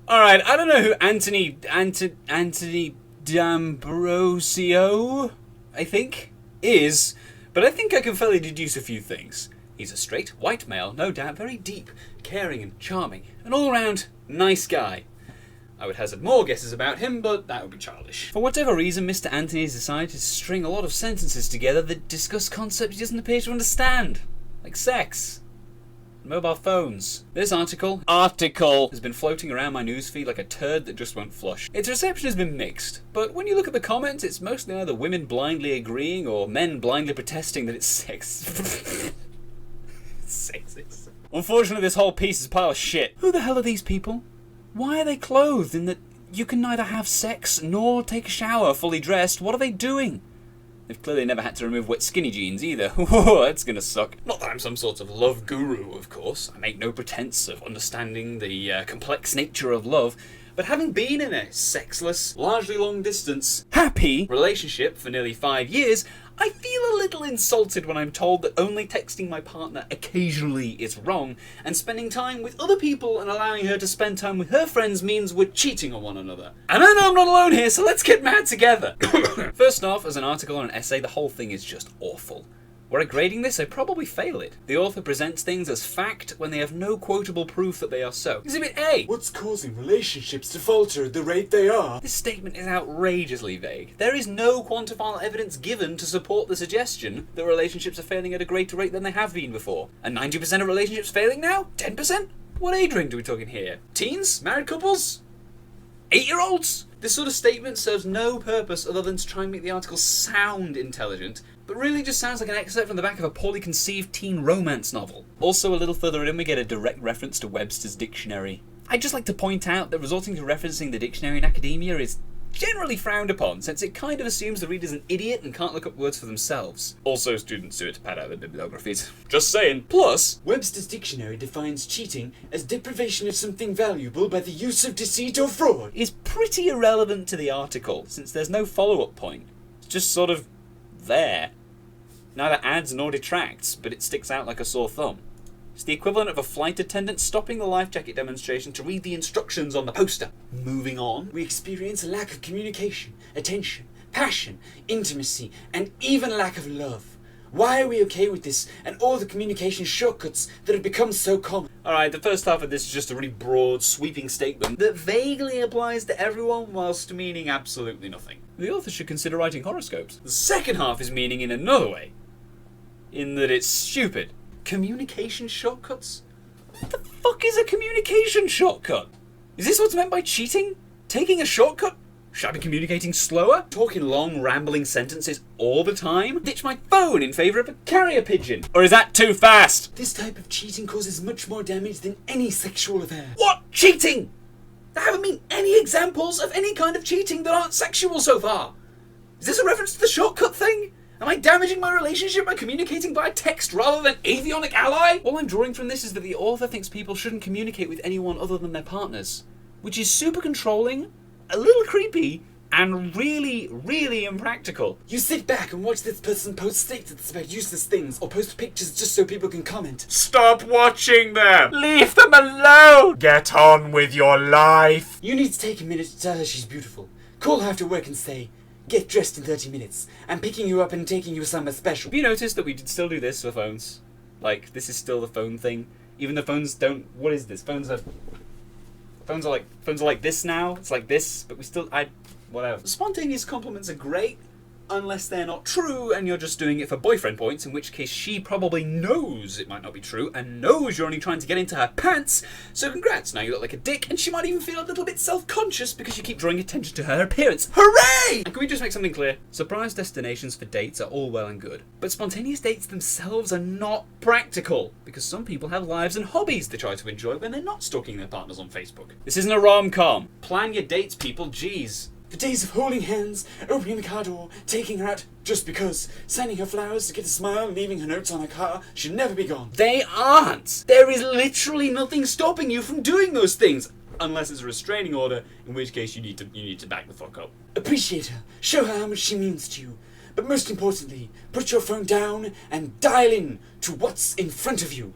Alright, I don't know who Anthony D'Ambrosio, I think, is, but I think I can fairly deduce a few things. He's a straight, white male, no doubt very deep, caring and charming, an all-round nice guy. I would hazard more guesses about him, but that would be childish. For whatever reason, Mr. Anthony has decided to string a lot of sentences together that discuss concepts he doesn't appear to understand, like sex. Mobile phones. This article has been floating around my newsfeed like a turd that just won't flush. Its reception has been mixed, but when you look at the comments, it's mostly either women blindly agreeing or men blindly protesting that it's sexist. Unfortunately, this whole piece is a pile of shit. Who the hell are these people? Why are they clothed in that you can neither have sex nor take a shower fully dressed? What are they doing? They've clearly never had to remove wet skinny jeans either. Whoa, that's gonna suck. Not that I'm some sort of love guru, of course. I make no pretense of understanding the complex nature of love. But having been in a sexless, largely long-distance, happy relationship for nearly 5 years, I feel a little insulted when I'm told that only texting my partner occasionally is wrong, and spending time with other people and allowing her to spend time with her friends means we're cheating on one another. And I know I'm not alone here, so let's get mad together! First off, as an article or an essay, the whole thing is just awful. Were I grading this, I'd probably fail it. The author presents things as fact when they have no quotable proof that they are so. Exhibit A. What's causing relationships to falter at the rate they are? This statement is outrageously vague. There is no quantifiable evidence given to support the suggestion that relationships are failing at a greater rate than they have been before. And 90% of relationships failing now? 10%? What age range are we talking here? Teens? Married couples? 8-year-olds? This sort of statement serves no purpose other than to try and make the article sound intelligent, but really just sounds like an excerpt from the back of a poorly conceived teen romance novel. Also, a little further in, we get a direct reference to Webster's dictionary. I'd just like to point out that resorting to referencing the dictionary in academia is generally frowned upon, since it kind of assumes the reader's an idiot and can't look up words for themselves. Also, students do it to pad out their bibliographies. Just saying. Plus, Webster's dictionary defines cheating as deprivation of something valuable by the use of deceit or fraud. Is pretty irrelevant to the article, since there's no follow-up point. It's just sort of there. Neither adds nor detracts, but it sticks out like a sore thumb. It's the equivalent of a flight attendant stopping the life jacket demonstration to read the instructions on the poster. Moving on. We experience a lack of communication, attention, passion, intimacy, and even a lack of love. Why are we okay with this and all the communication shortcuts that have become so common? Alright, the first half of this is just a really broad, sweeping statement that vaguely applies to everyone whilst meaning absolutely nothing. The author should consider writing horoscopes. The second half is meaning in another way, in that it's stupid. Communication shortcuts? What the fuck is a communication shortcut? Is this what's meant by cheating? Taking a shortcut? Should I be communicating slower? Talking long, rambling sentences all the time? Ditch my phone in favour of a carrier pigeon? Or is that too fast? This type of cheating causes much more damage than any sexual affair. What? Cheating? There haven't been any examples of any kind of cheating that aren't sexual so far. Is this a reference to the shortcut thing? Am I damaging my relationship by communicating by text rather than avionic ally? All I'm drawing from this is that the author thinks people shouldn't communicate with anyone other than their partners, which is super controlling, a little creepy, and really, really impractical. You sit back and watch this person post statements about useless things or post pictures just so people can comment. Stop watching them! Leave them alone! Get on with your life! You need to take a minute to tell her she's beautiful. Call her after work and say, "Get dressed in 30 minutes. I'm picking you up and taking you somewhere special." Have you noticed that we still do this for phones? Like, this is still the phone thing. Even the phones don't... What is this? Phones are like this now. It's like this, but we still... Whatever. Spontaneous compliments are great, unless they're not true and you're just doing it for boyfriend points, in which case she probably knows it might not be true and knows you're only trying to get into her pants, so congrats, now you look like a dick, and she might even feel a little bit self-conscious because you keep drawing attention to her appearance. Hooray! And can we just make something clear? Surprise destinations for dates are all well and good, but spontaneous dates themselves are not practical, because some people have lives and hobbies they try to enjoy when they're not stalking their partners on Facebook. This isn't a rom-com. Plan your dates, people, jeez. The days of holding hands, opening the car door, taking her out just because, sending her flowers to get a smile and leaving her notes on her car should never be gone. They aren't! There is literally nothing stopping you from doing those things, unless it's a restraining order, in which case you need to back the fuck up. Appreciate her, show her how much she means to you, but most importantly, put your phone down and dial in to what's in front of you.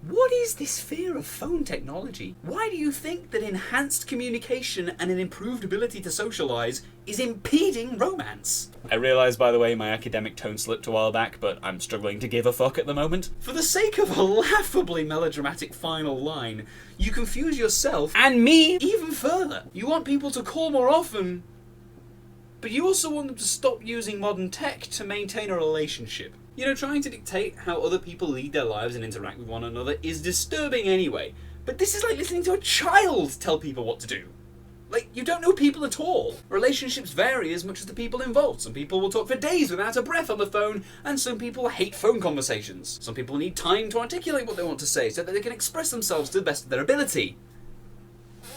What is this fear of phone technology? Why do you think that enhanced communication and an improved ability to socialise is impeding romance? I realise, by the way, my academic tone slipped a while back, but I'm struggling to give a fuck at the moment. For the sake of a laughably melodramatic final line, you confuse yourself and me even further. You want people to call more often, but you also want them to stop using modern tech to maintain a relationship. You know, trying to dictate how other people lead their lives and interact with one another is disturbing anyway, but this is like listening to a child tell people what to do. Like, you don't know people at all. Relationships vary as much as the people involved. Some people will talk for days without a breath on the phone, and some people hate phone conversations. Some people need time to articulate what they want to say so that they can express themselves to the best of their ability.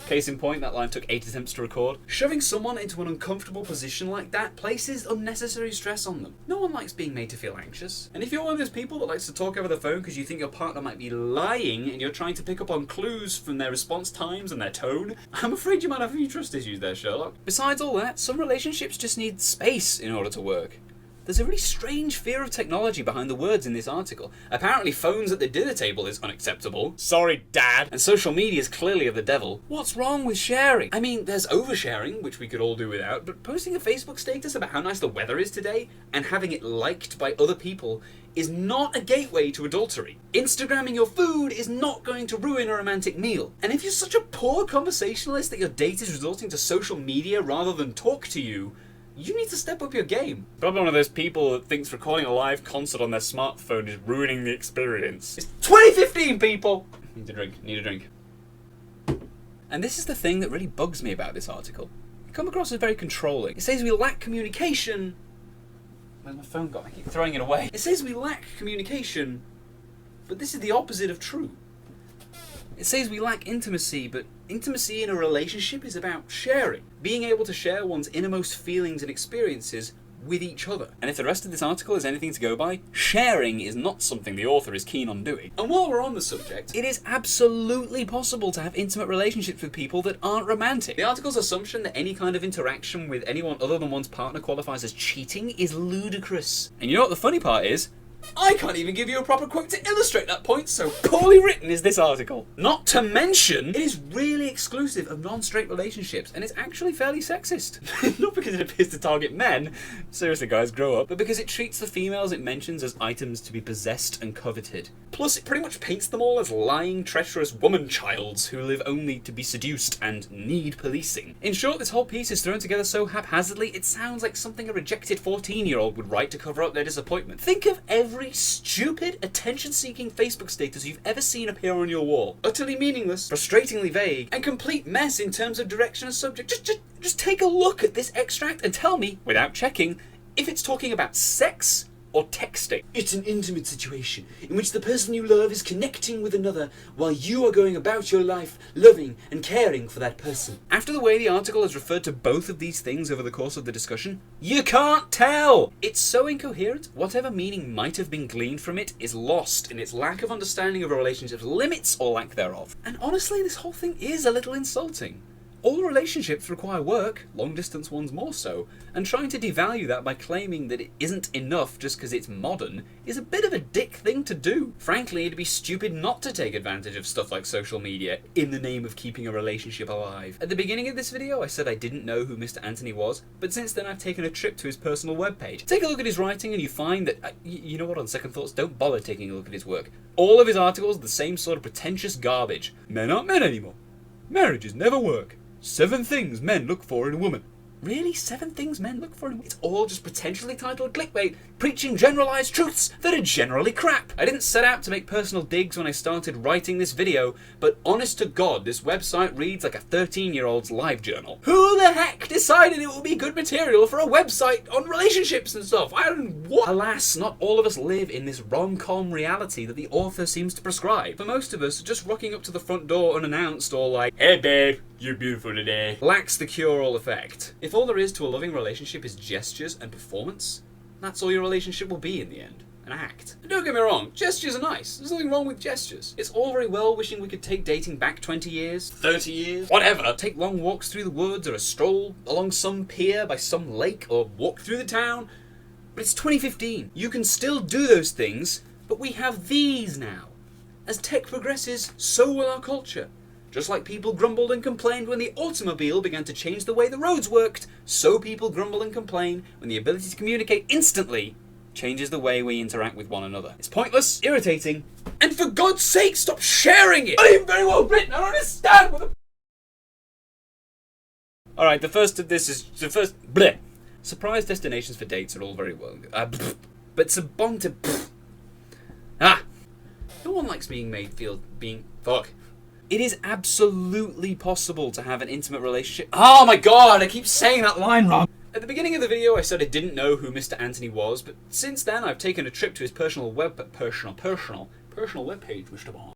Case in point, that line took 8 attempts to record. Shoving someone into an uncomfortable position like that places unnecessary stress on them. No one likes being made to feel anxious. And if you're one of those people that likes to talk over the phone because you think your partner might be lying and you're trying to pick up on clues from their response times and their tone, I'm afraid you might have a few trust issues there, Sherlock. Besides all that, some relationships just need space in order to work. There's a really strange fear of technology behind the words in this article. Apparently phones at the dinner table is unacceptable. Sorry, Dad. And social media is clearly of the devil. What's wrong with sharing? I mean, there's oversharing, which we could all do without, but posting a Facebook status about how nice the weather is today and having it liked by other people is not a gateway to adultery. Instagramming your food is not going to ruin a romantic meal. And if you're such a poor conversationalist that your date is resorting to social media rather than talk to you, you need to step up your game. Probably one of those people that thinks recording a live concert on their smartphone is ruining the experience. It's 2015, people! Need a drink. And this is the thing that really bugs me about this article. It comes across as very controlling. It says we lack communication. Where's my phone gone? I keep throwing it away. It says we lack communication, but this is the opposite of true. It says we lack intimacy, but intimacy in a relationship is about sharing. Being able to share one's innermost feelings and experiences with each other. And if the rest of this article is anything to go by, sharing is not something the author is keen on doing. And while we're on the subject, it is absolutely possible to have intimate relationships with people that aren't romantic. The article's assumption that any kind of interaction with anyone other than one's partner qualifies as cheating is ludicrous. And you know what the funny part is? I can't even give you a proper quote to illustrate that point, so poorly written is this article. Not to mention, it is really exclusive of non-straight relationships, and it's actually fairly sexist. Not because it appears to target men, seriously guys, grow up, but because it treats the females it mentions as items to be possessed and coveted. Plus, it pretty much paints them all as lying, treacherous woman-childs who live only to be seduced and need policing. In short, this whole piece is thrown together so haphazardly, it sounds like something a rejected 14-year-old would write to cover up their disappointment. Think of every stupid, attention-seeking Facebook status you've ever seen appear on your wall. Utterly meaningless, frustratingly vague, and complete mess in terms of direction and subject. Just take a look at this extract and tell me, without checking, if it's talking about sex or texting. It's an intimate situation in which the person you love is connecting with another while you are going about your life loving and caring for that person. After the way the article has referred to both of these things over the course of the discussion, you can't tell! It's so incoherent, whatever meaning might have been gleaned from it is lost in its lack of understanding of a relationship's limits or lack thereof. And honestly, this whole thing is a little insulting. All relationships require work, long-distance ones more so, and trying to devalue that by claiming that it isn't enough just because it's modern is a bit of a dick thing to do. Frankly, it'd be stupid not to take advantage of stuff like social media in the name of keeping a relationship alive. At the beginning of this video, I said I didn't know who Mr. Anthony was, but since then I've taken a trip to his personal webpage. Take a look at his writing and you find that, you know what, on second thoughts, don't bother taking a look at his work. All of his articles are the same sort of pretentious garbage. Men aren't men anymore. Marriages never work. 7 things men look for in a woman. Really? 7 things men look for in a woman? It's all just potentially titled clickbait, preaching generalised truths that are generally crap. I didn't set out to make personal digs when I started writing this video, but honest to God, this website reads like a 13-year-old's live journal. Who the heck decided it would be good material for a website on relationships and stuff? What? Alas, not all of us live in this rom-com reality that the author seems to prescribe. For most of us, just rocking up to the front door unannounced or like, "Hey babe, you're beautiful today," lacks the cure-all effect. If all there is to a loving relationship is gestures and performance, that's all your relationship will be in the end. An act. And don't get me wrong, gestures are nice. There's nothing wrong with gestures. It's all very well wishing we could take dating back 20 years, 30 years, whatever. Take long walks through the woods or a stroll along some pier by some lake or walk through the town. But it's 2015. You can still do those things, but we have these now. As tech progresses, so will our culture. Just like people grumbled and complained when the automobile began to change the way the roads worked, so people grumble and complain when the ability to communicate instantly changes the way we interact with one another. It's pointless, irritating, and for God's sake, stop sharing it! Not even very well written, I don't understand what the... Alright, the first of this is... Bleh. Surprise destinations for dates are all very well... but it's a bond to... No one likes being made feel... Fuck. It is absolutely possible to have an intimate relationship... Oh my god, I keep saying that line wrong! At the beginning of the video I said I didn't know who Mr. Anthony was, but since then I've taken a trip to his personal webpage, Mr. Bond.